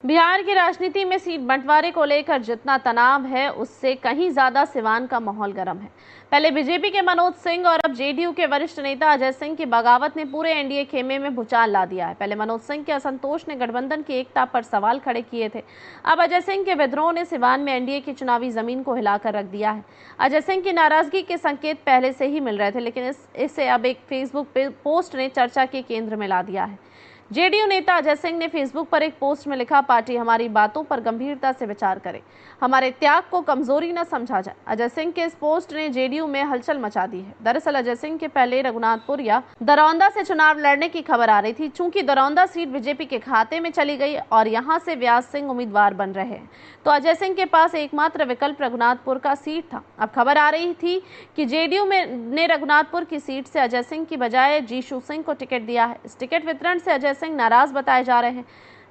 बिहार की राजनीति में सीट बंटवारे को लेकर जितना तनाव है, उससे कहीं ज्यादा सिवान का माहौल गर्म है। पहले बीजेपी के मनोज सिंह और अब जेडीयू के वरिष्ठ नेता अजय सिंह की बगावत ने पूरे एनडीए खेमे में भूचाल ला दिया है। पहले मनोज सिंह के असंतोष ने गठबंधन की एकता पर सवाल खड़े किए थे। अब अजय सिंह के विद्रोह ने सिवान में एनडीए की चुनावी जमीन को हिलाकर रख दिया है। अजय सिंह की नाराजगी के संकेत पहले से ही मिल रहे थे, लेकिन इसे अब एक फेसबुक पोस्ट ने चर्चा के केंद्र में ला दिया है। जेडीयू नेता अजय सिंह ने फेसबुक पर एक पोस्ट में लिखा, पार्टी हमारी बातों पर गंभीरता से विचार करे, हमारे त्याग को कमजोरी न समझा जाए। अजय सिंह के इस पोस्ट ने जेडीयू में हलचल मचा दी है। दरअसल अजय सिंह के पहले रघुनाथपुर या दरौंदा से चुनाव लड़ने की खबर आ रही थी। चूंकि दरौंदा सीट बीजेपी के खाते में चली गई और यहां से व्यास सिंह उम्मीदवार बन रहे हैं, तो अजय सिंह के पास एकमात्र विकल्प रघुनाथपुर का सीट था। अब खबर आ रही थी कि जेडीयू ने रघुनाथपुर की सीट से अजय सिंह की बजाय जीशु सिंह को टिकट दिया है। इस टिकट वितरण से अजय सिंह नाराज बताए जा रहे हैं।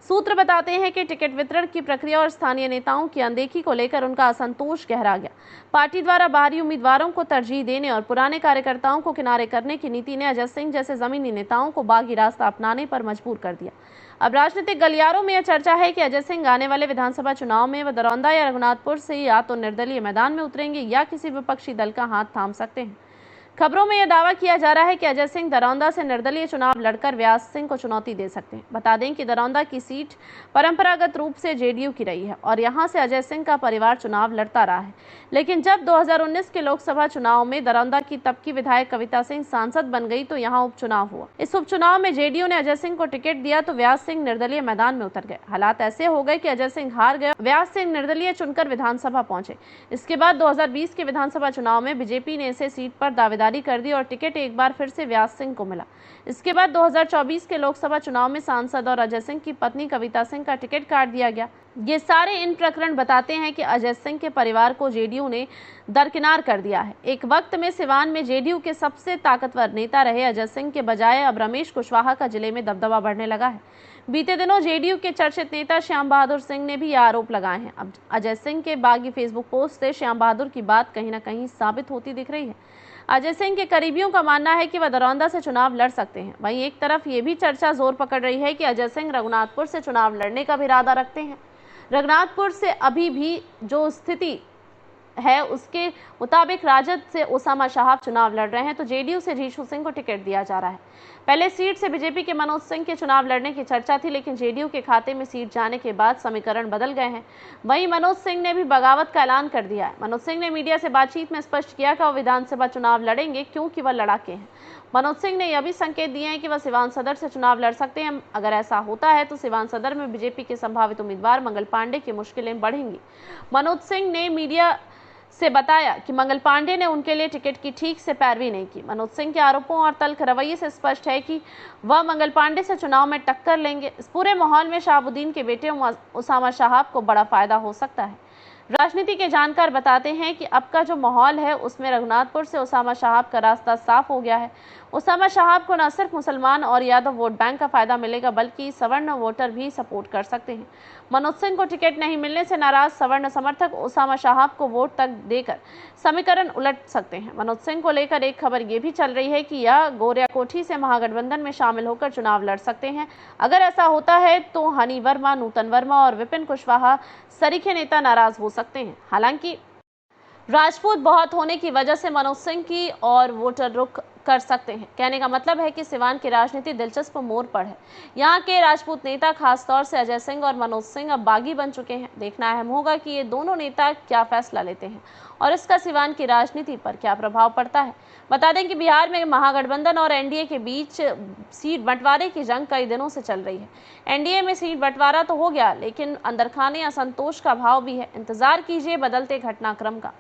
सूत्र बताते हैं कि टिकट वितरण की प्रक्रिया और स्थानीय नेताओं की अनदेखी को लेकर उनका असंतोष गहरा गया। पार्टी द्वारा बाहरी उम्मीदवारों को तरजीह देने और पुराने कार्यकर्ताओं को किनारे करने की नीति ने अजय सिंह जैसे जमीनी नेताओं को बागी रास्ता अपनाने पर मजबूर कर दिया। अब राजनीतिक गलियारों में यह चर्चा है कि अजय सिंह आने वाले विधानसभा चुनाव में वह दरौंदा या रघुनाथपुर से या तो निर्दलीय मैदान में उतरेंगे या किसी विपक्षी दल का हाथ थाम सकते हैं। खबरों में यह दावा किया जा रहा है कि अजय सिंह दरौंदा से निर्दलीय चुनाव लड़कर व्यास सिंह को चुनौती दे सकते हैं। बता दें कि दरौंदा की सीट परंपरागत रूप से जेडीयू की रही है और यहां से अजय सिंह का परिवार चुनाव लड़ता रहा है। लेकिन जब 2019 के लोकसभा चुनाव में दरौंदा की तब की विधायक कविता सिंह सांसद बन गई, तो यहाँ उपचुनाव हुआ। इस उपचुनाव में जेडीयू ने अजय सिंह को टिकट दिया तो व्यास सिंह निर्दलीय मैदान में उतर गए। हालात ऐसे हो गए कि अजय सिंह हार गए, व्यास सिंह निर्दलीय चुनकर विधानसभा पहुंचे। इसके बाद 2020 के विधानसभा चुनाव में बीजेपी ने इसे सीट पर दावेदारी कर दी और टिकट एक बार फिर से व्यास सिंह को मिला। इसके बाद 2024 के लोकसभा चुनाव में सांसद और अजय सिंह की पत्नी कविता सिंह का टिकट काट दिया गया। ये सारे इन प्रकरण बताते हैं कि अजय सिंह के परिवार को जेडीयू ने दरकिनार कर दिया है। एक वक्त में सिवान में जेडीयू के सबसे ताकतवर नेता रहे अजय सिंह के बजाय अब रमेश कुशवाहा का जिले में दबदबा बढ़ने लगा है। बीते दिनों जेडीयू के चर्चित नेता श्याम बहादुर सिंह ने भी आरोप लगाए हैं। अब अजय सिंह के बागी फेसबुक पोस्ट से श्याम बहादुर की बात कहीं न कहीं साबित होती दिख रही है। अजय सिंह के करीबियों का मानना है कि वह दरौंदा से चुनाव लड़ सकते हैं। वहीं एक तरफ ये भी चर्चा जोर पकड़ रही है कि अजय सिंह रघुनाथपुर से चुनाव लड़ने का भी इरादा रखते हैं। रघुनाथपुर से अभी भी जो स्थिति है उसके मुताबिक राजद से ओसामा शहाब चुनाव लड़ रहे हैं, तो जेडीयू से जीशु सिंह को टिकट दिया जा रहा है। पहले सीट से बीजेपी के मनोज सिंह के चुनाव लड़ने की चर्चा थी, लेकिन जेडीयू के खाते में सीट जाने के बाद समीकरण बदल गए हैं। वहीं मनोज सिंह ने भी बगावत का ऐलान कर दिया है। मनोज सिंह ने मीडिया से बातचीत में स्पष्ट किया कि वह विधानसभा चुनाव लड़ेंगे, क्योंकि वह लड़ाके हैं। मनोज सिंह ने यह भी संकेत दिए हैं कि वह सिवान सदर से चुनाव लड़ सकते हैं। अगर ऐसा होता है तो सिवान सदर में बीजेपी के संभावित उम्मीदवार मंगल पांडे की मुश्किलें बढ़ेंगी। मनोज सिंह ने मीडिया से बताया कि मंगल पांडे ने उनके लिए टिकट की ठीक से पैरवी नहीं की। मनोज सिंह के आरोपों और तल्ख रवैये से स्पष्ट है कि वह मंगल पांडे से चुनाव में टक्कर लेंगे। इस पूरे माहौल में शहाबुद्दीन के बेटे ओसामा शहाब को बड़ा फायदा हो सकता है। राजनीति के जानकार बताते हैं कि अब का जो माहौल है उसमें रघुनाथपुर से ओसामा शहाब का रास्ता साफ हो गया है। ओसामा शहाब को न सिर्फ मुसलमान और यादव वोट बैंक का फायदा मिलेगा, बल्कि सवर्ण वोटर भी सपोर्ट कर सकते हैं। मनोज सिंह को टिकट नहीं मिलने से नाराज सवर्ण समर्थक ओसामा शहाब को वोट तक देकर समीकरण उलट सकते हैं। मनोज सिंह को लेकर एक खबर ये भी चल रही है कि यह गोरियाकोठी से महागठबंधन में शामिल होकर चुनाव लड़ सकते हैं। अगर ऐसा होता है तो हनी वर्मा, नूतन वर्मा और विपिन कुशवाहा सरीखे नेता नाराज हो सकते हैं। हालांकि राजपूत बहुत होने की वजह से मनोज सिंह की और वोटर रुख कर सकते हैं। कहने का मतलब है कि सिवान की राजनीति दिलचस्प मोड़ पर है। यहाँ के राजपूत नेता खासतौर से अजय सिंह और मनोज सिंह अब बागी बन चुके हैं। देखना अहम होगा कि ये दोनों नेता क्या फैसला लेते हैं और इसका सिवान की राजनीति पर क्या प्रभाव पड़ता है। बता दें कि बिहार में महागठबंधन और एनडीए के बीच सीट बंटवारे की जंग कई दिनों से चल रही है। एनडीए में सीट बंटवारा तो हो गया, लेकिन अंदरखाने असंतोष का भाव भी है। इंतजार कीजिए बदलते घटनाक्रम का।